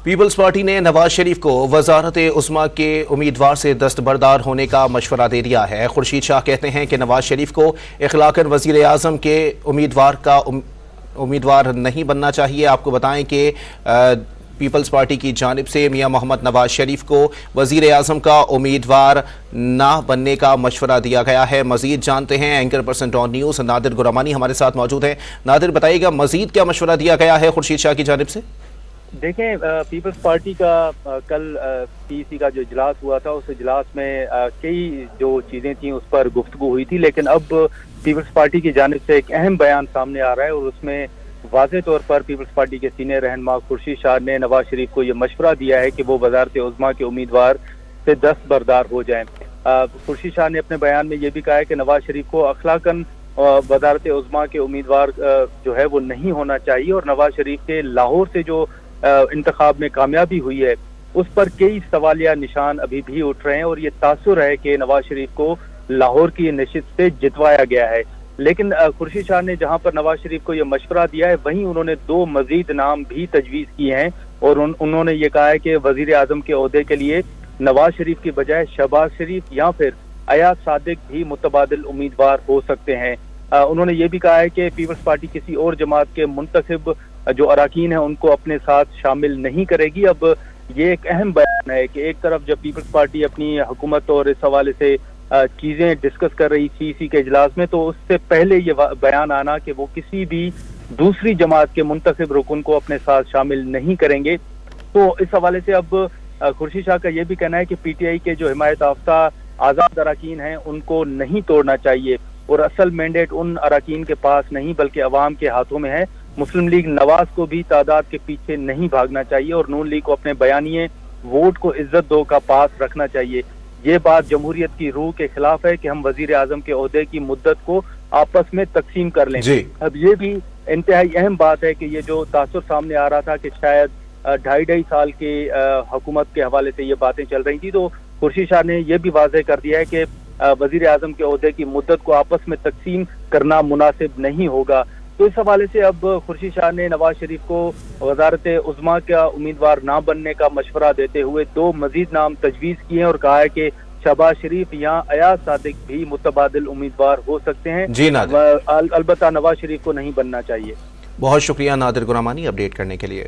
Peoples party نے نواز شریف کو وزارت عظمیٰ کے امیدوار سے دستبردار ہونے کا مشورہ دے دیا ہے۔ خورشید شاہ کہتے ہیں کہ نواز شریف کو اخلاقاً وزیر اعظم کے امیدوار نہیں بننا چاہیے۔ آپ کو بتائیں کہ پیپلز پارٹی کی جانب سے میاں محمد نواز شریف کو وزیر اعظم کا امیدوار نہ بننے کا مشورہ دیا گیا ہے۔ مزید جانتے ہیں اینکر پرسن ڈان نیوز نادر گرامانی ہمارے ساتھ موجود ہیں۔ نادر بتائیے گا مزید کیا مشورہ دیا گیا ہے خورشید شاہ کی جانب سے؟ دیکھیں، پیپلز پارٹی کا کل پی سی کا جو اجلاس ہوا تھا، اس اجلاس میں کئی جو چیزیں تھیں اس پر گفتگو ہوئی تھی، لیکن اب پیپلز پارٹی کی جانب سے ایک اہم بیان سامنے آ رہا ہے اور اس میں واضح طور پر پیپلز پارٹی کے سینئر رہنما خورشید شاہ نے نواز شریف کو یہ مشورہ دیا ہے کہ وہ وزارت عظمیٰ کے امیدوار سے دستبردار ہو جائیں۔ خورشید شاہ نے اپنے بیان میں یہ بھی کہا ہے کہ نواز شریف کو اخلاقاً وزارت عظمیٰ کے امیدوار جو ہے وہ نہیں ہونا چاہیے، اور نواز شریف کے لاہور سے جو انتخاب میں کامیابی ہوئی ہے اس پر کئی سوالیہ نشان ابھی بھی اٹھ رہے ہیں، اور یہ تاثر ہے کہ نواز شریف کو لاہور کی نشست سے جتوایا گیا ہے۔ لیکن خورشید شاہ نے جہاں پر نواز شریف کو یہ مشورہ دیا ہے، وہیں انہوں نے 2 مزید نام بھی تجویز کیے ہیں، اور انہوں نے یہ کہا ہے کہ وزیر اعظم کے عہدے کے لیے نواز شریف کی بجائے شہباز شریف یا پھر ایاز صادق بھی متبادل امیدوار ہو سکتے ہیں۔ انہوں نے یہ بھی کہا ہے کہ پیپلز پارٹی کسی اور جماعت کے منتخب جو اراکین ہیں ان کو اپنے ساتھ شامل نہیں کرے گی۔ اب یہ ایک اہم بیان ہے کہ ایک طرف جب پیپلز پارٹی اپنی حکومت اور اس حوالے سے چیزیں ڈسکس کر رہی تھی سی کے اجلاس میں، تو اس سے پہلے یہ بیان آنا کہ وہ کسی بھی دوسری جماعت کے منتخب رکن کو اپنے ساتھ شامل نہیں کریں گے، تو اس حوالے سے اب خورشید شاہ کا یہ بھی کہنا ہے کہ پی ٹی آئی کے جو حمایت یافتہ آزاد اراکین ہیں ان کو نہیں توڑنا چاہیے، اور اصل مینڈیٹ ان اراکین کے پاس نہیں بلکہ عوام کے ہاتھوں میں ہے۔ مسلم لیگ نواز کو بھی تعداد کے پیچھے نہیں بھاگنا چاہیے، اور نون لیگ کو اپنے بیانیے ووٹ کو عزت دو کا پاس رکھنا چاہیے۔ یہ بات جمہوریت کی روح کے خلاف ہے کہ ہم وزیر اعظم کے عہدے کی مدت کو آپس میں تقسیم کر لیں۔ اب یہ بھی انتہائی اہم بات ہے کہ یہ جو تاثر سامنے آ رہا تھا کہ شاید 2.5 سال کی حکومت کے حوالے سے یہ باتیں چل رہی تھی، تو خورشید شاہ نے یہ بھی واضح کر دیا ہے کہ وزیر اعظم کے عہدے کی مدت کو آپس میں تقسیم کرنا مناسب نہیں ہوگا۔ تو اس حوالے سے اب خورشید شاہ نے نواز شریف کو وزارت عظمیٰ کا امیدوار نہ بننے کا مشورہ دیتے ہوئے 2 مزید نام تجویز کیے ہیں، اور کہا ہے کہ شہباز شریف یا ایاز صادق بھی متبادل امیدوار ہو سکتے ہیں۔ نادر، البتہ نواز شریف کو نہیں بننا چاہیے۔ بہت شکریہ نادر گرامانی اپڈیٹ کرنے کے لیے۔